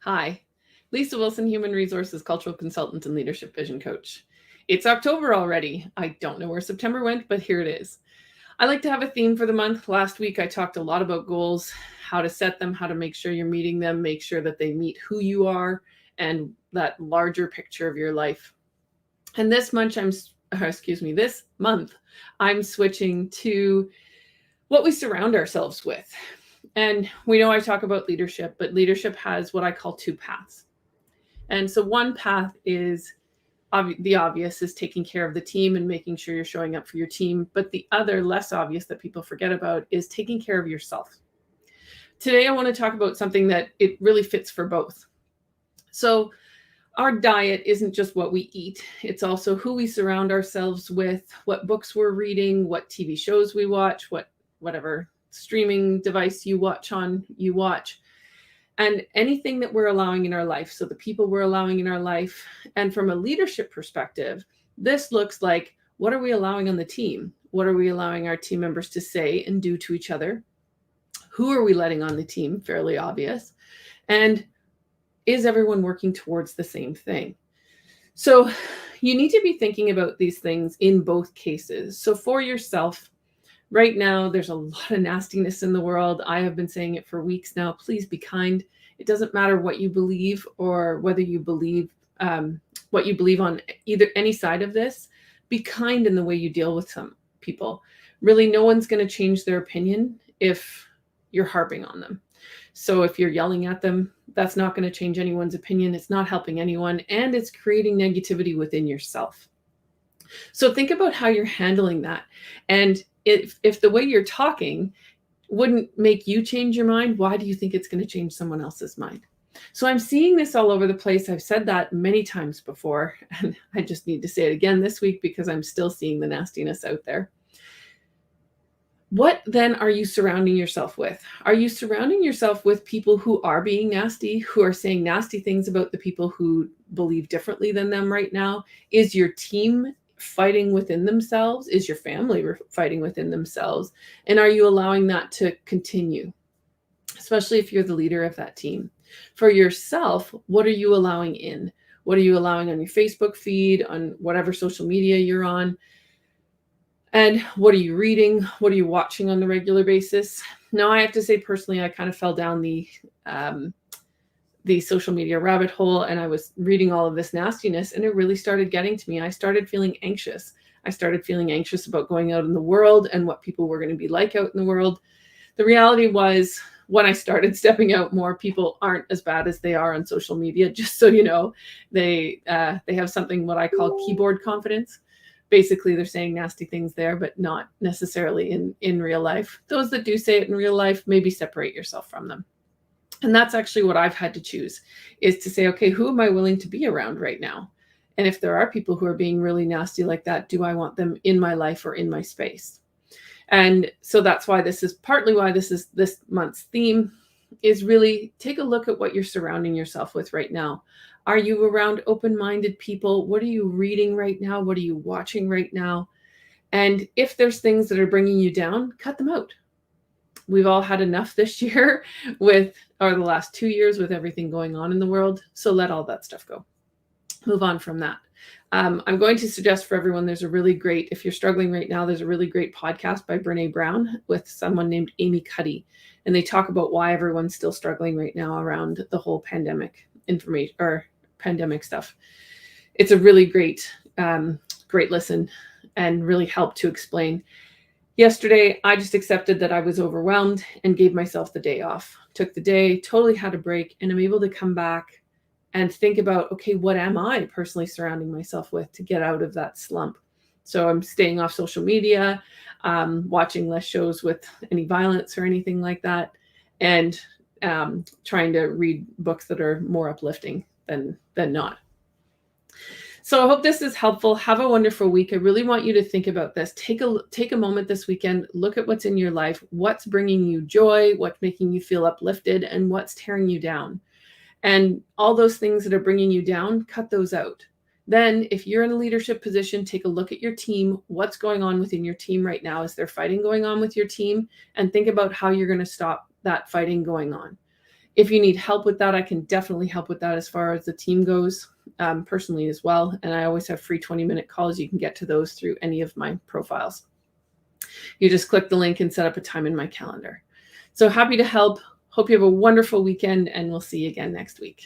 Hi, Lisa Wilson, Human Resources Cultural Consultant and Leadership Vision Coach. It's October already. I don't know where September went, but here it is. I like to have a theme for the month. Last week, I talked a lot about goals, how to set them, how to make sure you're meeting them, make sure that they meet who you are and that larger picture of your life. And this month, I'm switching to what we surround ourselves with. And we know I talk about leadership, but leadership has what I call two paths. And so one path is the obvious is taking care of the team and making sure you're showing up for your team. But the other, less obvious that people forget about, is taking care of yourself. Today, I want to talk about something that it really fits for both. So our diet isn't just what we eat. It's also who we surround ourselves with, what books we're reading, what TV shows we watch, whatever streaming device you watch, and anything that we're allowing in our life. So the people we're allowing in our life. And from a leadership perspective, this looks like, what are we allowing on the team? What are we allowing our team members to say and do to each other? Who are we letting on the team? Fairly obvious. And is everyone working towards the same thing? So you need to be thinking about these things in both cases. So for yourself, right now, there's a lot of nastiness in the world. I have been saying it for weeks now. Please be kind. It doesn't matter what you believe or whether you believe what you believe on either any side of this. Be kind in the way you deal with some people. Really, no one's going to change their opinion if you're harping on them. So if you're yelling at them, that's not going to change anyone's opinion. It's not helping anyone, and it's creating negativity within yourself. So think about how you're handling that. And if the way you're talking wouldn't make you change your mind, why do you think it's going to change someone else's mind? So I'm seeing this all over the place. I've said that many times before, and I just need to say it again this week because I'm still seeing the nastiness out there. What then are you surrounding yourself with? Are you surrounding yourself with people who are being nasty, who are saying nasty things about the people who believe differently than them right now? Is your team fighting within themselves? Is your family fighting within themselves? And are you allowing that to continue, especially if you're the leader of that team? For yourself, what are you allowing in? What are you allowing on your Facebook feed, on whatever social media you're on? And what are you reading? What are you watching on the regular basis? Now, I have to say personally, I kind of fell down the social media rabbit hole, and I was reading all of this nastiness, and it really started getting to me. I started feeling anxious. I started feeling anxious about going out in the world and what people were going to be like out in the world. The reality was, when I started stepping out more, people aren't as bad as they are on social media. Just so you know, they have something what I call keyboard confidence. Basically, they're saying nasty things there, but not necessarily in real life. Those that do say it in real life, maybe separate yourself from them. And that's actually what I've had to choose, is to say, okay, who am I willing to be around right now? And if there are people who are being really nasty like that, do I want them in my life or in my space? And so that's why this is partly why this is this month's theme, is really take a look at what you're surrounding yourself with right now. Are you around open-minded people? What are you reading right now? What are you watching right now? And if there's things that are bringing you down, cut them out. We've all had enough this year or the last 2 years with everything going on in the world. So let all that stuff go. Move on from that. I'm going to suggest for everyone, if you're struggling right now, there's a really great podcast by Brene Brown with someone named Amy Cuddy. And they talk about why everyone's still struggling right now around the whole pandemic stuff. It's a really great listen and really helped to explain. Yesterday, I just accepted that I was overwhelmed and gave myself the day off. Took the day, totally had a break, and I'm able to come back and think about, okay, what am I personally surrounding myself with to get out of that slump? So I'm staying off social media, watching less shows with any violence or anything like that, and trying to read books that are more uplifting than not. So I hope this is helpful. Have a wonderful week. I really want you to think about this. Take a moment this weekend. Look at what's in your life, what's bringing you joy, what's making you feel uplifted, and what's tearing you down. And all those things that are bringing you down, cut those out. Then if you're in a leadership position, take a look at your team. What's going on within your team right now? Is there fighting going on with your team? And think about how you're going to stop that fighting going on. If you need help with that, I can definitely help with that as far as the team goes, personally as well. And I always have free 20-minute calls. You can get to those through any of my profiles. You just click the link and set up a time in my calendar. So happy to help. Hope you have a wonderful weekend, and we'll see you again next week.